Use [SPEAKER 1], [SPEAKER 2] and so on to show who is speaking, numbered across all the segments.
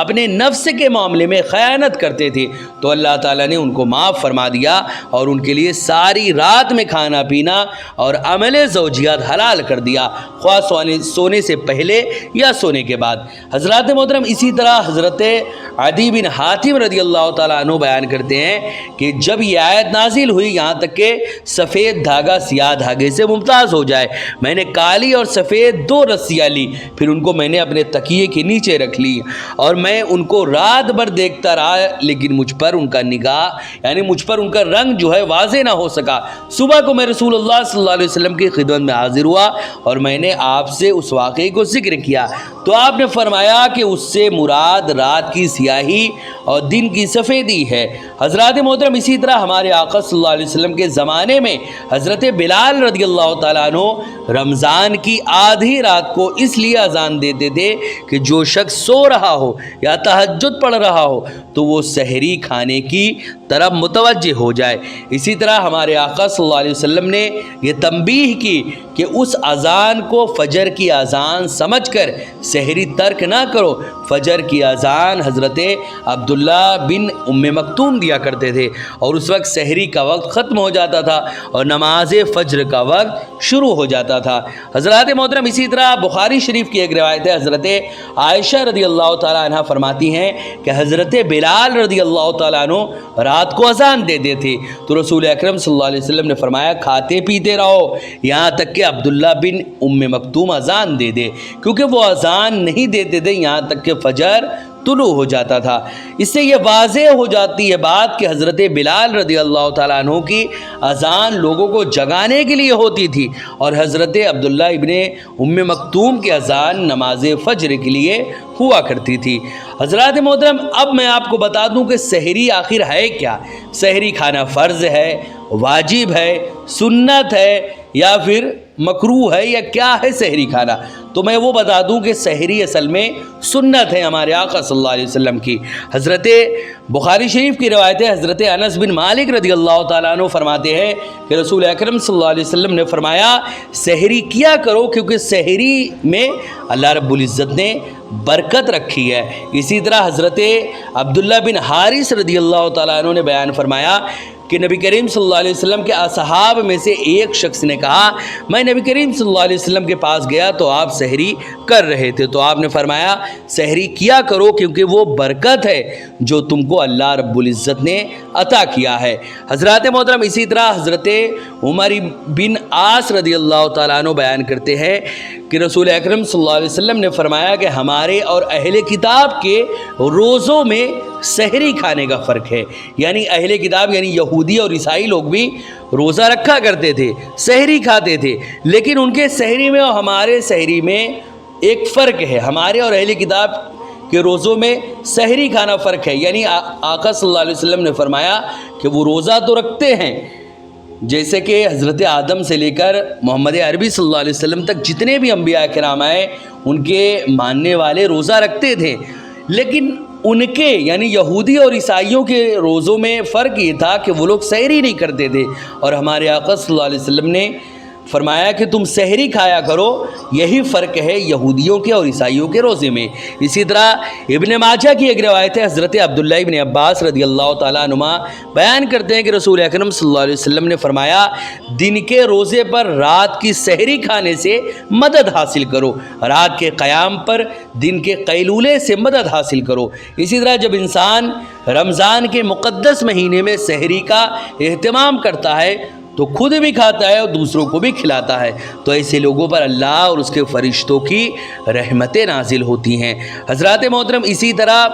[SPEAKER 1] اپنے نفس کے معاملے میں خیانت کرتے تھے تو اللہ تعالیٰ نے ان کو معاف فرما دیا اور ان کے لیے ساری رات میں کھانا پینا اور عمل زوجیات حلال کر دیا، خواہ سونے سے پہلے یا سونے کے بعد۔ حضرات محترم اسی طرح حضرت عدی بن حاتم رضی اللہ تعالیٰ عنہ بیان کرتے ہیں کہ جب یہ آیت نازل ہوئی یہاں تک کہ سفید دھاگا سیاہ دھاگے سے ممتاز ہو جائے، میں نے کالی اور سفید 2 رسیاں لی، پھر ان کو میں نے اپنے تکیے کے نیچے رکھ لی اور میں ان کو رات بھر دیکھتا رہا، لیکن مجھ پر ان کا نگاہ یعنی مجھ پر ان کا رنگ جو ہے واضح نہ ہو سکا۔ صبح کو میں رسول اللہ صلی اللہ علیہ وسلم کی خدمت میں حاضر ہوا اور میں نے آپ سے اس واقعے کو ذکر کیا تو آپ نے فرمایا کہ اس سے مراد رات کی سیاہی اور دن کی سفیدی ہے۔ حضرات محترم اسی طرح ہمارے آقا صلی اللہ علیہ وسلم کے زمانے میں حضرت بلال رضی اللہ تعالیٰ عنہ رمضان کی آدھی رات کو اس لیے اذان دیتے تھے کہ جو شخص سو رہا ہو یا تہجد پڑھ رہا ہو تو وہ سحری کھانے کی طرف متوجہ ہو جائے۔ اسی طرح ہمارے آقا صلی اللہ علیہ وسلم نے یہ تنبیہ کی کہ اس اذان کو فجر کی اذان سمجھ کر سحری ترک نہ کرو۔ فجر کی اذان حضرت عبداللہ بن ام مکتوم دیا کرتے تھے اور اس وقت سحری کا وقت ختم ہو جاتا تھا اور نماز فجر کا وقت شروع ہو جاتا تھا۔ حضرات محترم اسی طرح بخاری شریف کی ایک روایت ہے، حضرت عائشہ رضی اللہ تعالیٰ عنہ فرماتی ہیں کہ حضرت بلال رضی اللہ تعالیٰ عنہ رات کو اذان دیتے تھے تو رسول اکرم صلی اللہ علیہ وسلم نے فرمایا کھاتے پیتے رہو یہاں تک کہ عبداللہ بن ام مکتوم اذان دے دے، کیونکہ وہ اذان نہیں دیتے تھے یہاں تک کہ فجر طلوع ہو جاتا تھا۔ اس سے یہ واضح ہو جاتی ہے بات کہ حضرت بلال رضی اللہ تعالیٰ عنہ کی اذان لوگوں کو جگانے کے لیے ہوتی تھی اور حضرت عبداللہ ابن ام مکتوم کی اذان نماز فجر کے لیے ہوا کرتی تھی۔ حضرات محترم اب میں آپ کو بتا دوں کہ سحری آخر ہے کیا؟ سحری کھانا فرض ہے، واجب ہے، سنت ہے یا پھر مکروہ ہے یا کیا ہے سحری کھانا؟ تو میں وہ بتا دوں کہ سحری اصل میں سنت ہے ہمارے آقا صلی اللہ علیہ وسلم کی۔ حضرت بخاری شریف کی روایت ہے، حضرت انس بن مالک رضی اللہ تعالیٰ عنہ فرماتے ہیں کہ رسول اکرم صلی اللہ علیہ وسلم نے فرمایا سحری کیا کرو کیونکہ سحری میں اللہ رب العزت نے برکت رکھی ہے۔ اسی طرح حضرت عبداللہ بن حارث رضی اللہ تعالیٰ عنہ نے بیان فرمایا کہ نبی کریم صلی اللہ علیہ وسلم کے اصحاب میں سے ایک شخص نے کہا میں نبی کریم صلی اللہ علیہ وسلم کے پاس گیا تو آپ سحری کر رہے تھے تو آپ نے فرمایا سحری کیا کرو کیونکہ وہ برکت ہے جو تم کو اللہ رب العزت نے عطا کیا ہے۔ حضرات محترم اسی طرح حضرت عمر بن عاص رضی اللہ تعالیٰ عنہ بیان کرتے ہیں کہ رسول اکرم صلی اللہ علیہ وسلم نے فرمایا کہ ہمارے اور اہل کتاب کے روزوں میں سحری کھانے کا فرق ہے، یعنی اہل کتاب یعنی یہودی اور عیسائی لوگ بھی روزہ رکھا کرتے تھے، سحری کھاتے تھے، لیکن ان کے سحری میں اور ہمارے سحری میں ایک فرق ہے۔ ہمارے اور اہل کتاب کے روزوں میں سحری کھانا فرق ہے، یعنی آقا صلی اللہ علیہ وسلم نے فرمایا کہ وہ روزہ تو رکھتے ہیں جیسے کہ حضرت آدم سے لے کر محمد عربی صلی اللہ علیہ وسلم تک جتنے بھی انبیاء کرام آئے ان کے ماننے والے روزہ رکھتے تھے، لیکن ان کے یعنی یہودی اور عیسائیوں کے روزوں میں فرق یہ تھا کہ وہ لوگ سحری نہیں کرتے تھے اور ہمارے آقا صلی اللہ علیہ وسلم نے فرمایا کہ تم سحری کھایا کرو، یہی فرق ہے یہودیوں کے اور عیسائیوں کے روزے میں۔ اسی طرح ابن ماجہ کی ایک روایت ہے، حضرت عبداللہ ابن عباس رضی اللہ تعالیٰ عنہما بیان کرتے ہیں کہ رسول اکرم صلی اللہ علیہ وسلم نے فرمایا دن کے روزے پر رات کی سحری کھانے سے مدد حاصل کرو، رات کے قیام پر دن کے قیلولے سے مدد حاصل کرو۔ اسی طرح جب انسان رمضان کے مقدس مہینے میں سحری کا اہتمام کرتا ہے تو خود بھی کھاتا ہے اور دوسروں کو بھی کھلاتا ہے، تو ایسے لوگوں پر اللہ اور اس کے فرشتوں کی رحمتیں نازل ہوتی ہیں۔ حضرات محترم اسی طرح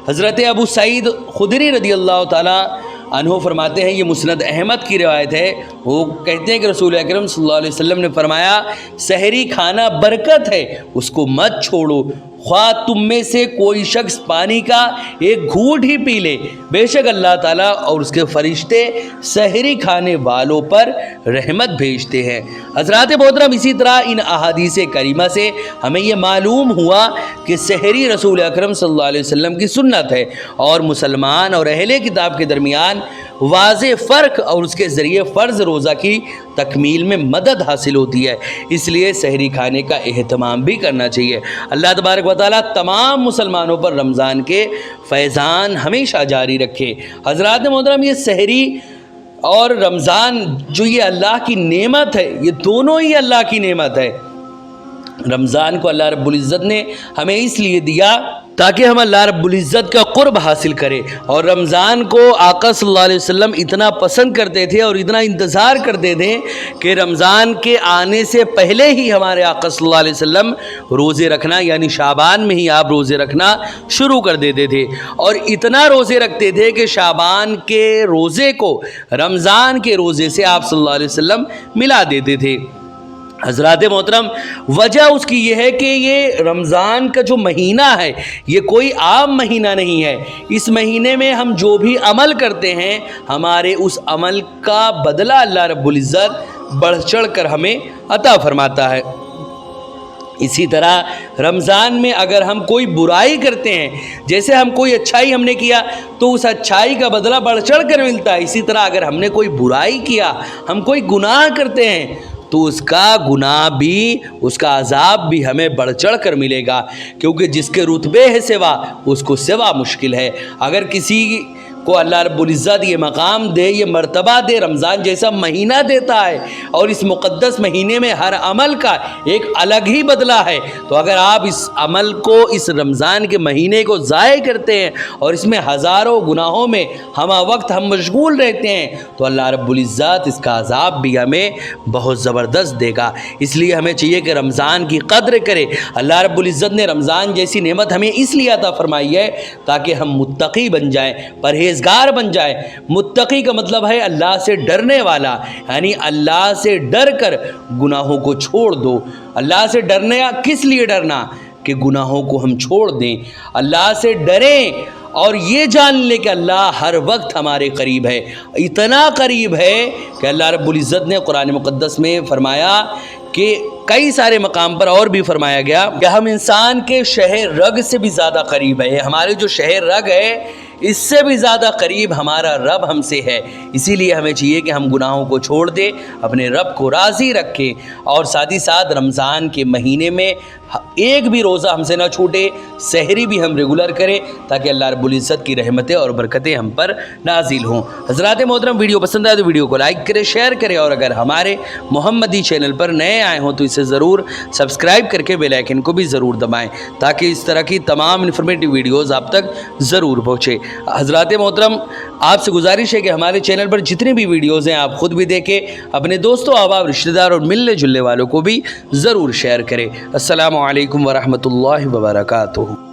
[SPEAKER 1] حضرت ابو سعید خدری رضی اللہ تعالیٰ عنہ فرماتے ہیں، یہ مسند احمد کی روایت ہے، وہ کہتے ہیں کہ رسول اکرم صلی اللہ علیہ وسلم نے فرمایا سحری کھانا برکت ہے، اس کو مت چھوڑو، خواہ تم میں سے کوئی شخص پانی کا ایک گھونٹ ہی پی لے، بے شک اللہ تعالیٰ اور اس کے فرشتے سحری کھانے والوں پر رحمت بھیجتے ہیں۔ حضرات محترم اسی طرح ان احادیث کریمہ سے ہمیں یہ معلوم ہوا کہ سحری رسول اکرم صلی اللہ علیہ وسلم کی سنت ہے اور مسلمان اور اہل کتاب کے درمیان واضح فرق اور اس کے ذریعے فرض روزہ کی تکمیل میں مدد حاصل ہوتی ہے، اس لیے سحری کھانے کا اہتمام بھی کرنا چاہیے۔ اللہ تبارک و تعالیٰ تمام مسلمانوں پر رمضان کے فیضان ہمیشہ جاری رکھے۔ حضرات محترم، یہ سحری اور رمضان جو یہ اللہ کی نعمت ہے، یہ دونوں ہی اللہ کی نعمت ہے۔ رمضان کو اللہ رب العزت نے ہمیں اس لیے دیا تاکہ ہم اللہ رب العزت کا قرب حاصل کریں، اور رمضان کو آقا صلی اللہ علیہ وسلم اتنا پسند کرتے تھے اور اتنا انتظار کرتے تھے کہ رمضان کے آنے سے پہلے ہی ہمارے آقا صلی اللہ علیہ وسلم روزے رکھنا، یعنی شعبان میں ہی آپ روزے رکھنا شروع کر دیتے تھے، اور اتنا روزے رکھتے تھے کہ شعبان کے روزے کو رمضان کے روزے سے آپ صلی اللہ علیہ وسلم ملا دیتے تھے۔ حضرات محترم، وجہ اس کی یہ ہے کہ یہ رمضان کا جو مہینہ ہے یہ کوئی عام مہینہ نہیں ہے۔ اس مہینے میں ہم جو بھی عمل کرتے ہیں ہمارے اس عمل کا بدلہ اللہ رب العزت بڑھ چڑھ کر ہمیں عطا فرماتا ہے۔ اسی طرح رمضان میں اگر ہم کوئی برائی کرتے ہیں، جیسے ہم کوئی اچھائی ہم نے کیا تو اس اچھائی کا بدلہ بڑھ چڑھ کر ملتا ہے، اسی طرح اگر ہم نے کوئی برائی کیا، ہم کوئی گناہ کرتے ہیں تو اس کا گناہ بھی، اس کا عذاب بھی ہمیں بڑھ چڑھ کر ملے گا، کیونکہ جس کے رتبے ہے سوا اس کو سوا مشکل ہے۔ اگر کسی کو اللہ رب العزت یہ مقام دے، یہ مرتبہ دے، رمضان جیسا مہینہ دیتا ہے، اور اس مقدس مہینے میں ہر عمل کا ایک الگ ہی بدلہ ہے، تو اگر آپ اس عمل کو، اس رمضان کے مہینے کو ضائع کرتے ہیں اور اس میں ہزاروں گناہوں میں ہمہ وقت ہم مشغول رہتے ہیں، تو اللہ رب العزت اس کا عذاب بھی ہمیں بہت زبردست دے گا۔ اس لیے ہمیں چاہیے کہ رمضان کی قدر کرے۔ اللہ رب العزت نے رمضان جیسی نعمت ہمیں اس لیے عطا فرمائی ہے تاکہ ہم متقی بن جائیں، پرہیزگار بن جائے۔ متقی کا مطلب ہے اللہ سے ڈرنے والا، یعنی اللہ سے ڈر کر گناہوں کو چھوڑ دو۔ اللہ سے ڈرنے، کس لیے ڈرنا؟ کہ گناہوں کو ہم چھوڑ دیں، اللہ سے ڈریں اور یہ جان لیں کہ اللہ ہر وقت ہمارے قریب ہے، اتنا قریب ہے کہ اللہ رب العزت نے قرآن مقدس میں فرمایا کہ کئی سارے مقام پر اور بھی فرمایا گیا کہ ہم انسان کے شہر رگ سے بھی زیادہ قریب ہے۔ ہمارے جو شہر رگ ہے اس سے بھی زیادہ قریب ہمارا رب ہم سے ہے۔ اسی لیے ہمیں چاہیے کہ ہم گناہوں کو چھوڑ دیں، اپنے رب کو راضی رکھیں، اور ساتھ ہی ساتھ رمضان کے مہینے میں ایک بھی روزہ ہم سے نہ چھوٹے، سحری بھی ہم ریگولر کریں تاکہ اللہ رب العزت کی رحمتیں اور برکتیں ہم پر نازل ہوں۔ حضرات محترم، ویڈیو پسند آئے تو ویڈیو کو لائک کریں، شیئر کریں، اور اگر ہمارے محمدی چینل پر نئے آئے ہوں تو اسے ضرور سبسکرائب کر کے بیل آئیکن کو بھی ضرور دبائیں تاکہ اس طرح کی تمام انفارمیٹیو ویڈیوز آپ تک ضرور پہنچے۔ حضرات محترم، آپ سے گزارش ہے کہ ہمارے چینل پر جتنی بھی ویڈیوز ہیں آپ خود بھی دیکھیں، اپنے دوستوں، احباب، رشتہ دار اور ملنے جلنے والوں کو بھی ضرور شیئر کریں۔ السلام علیکم ورحمۃ اللہ وبرکاتہ۔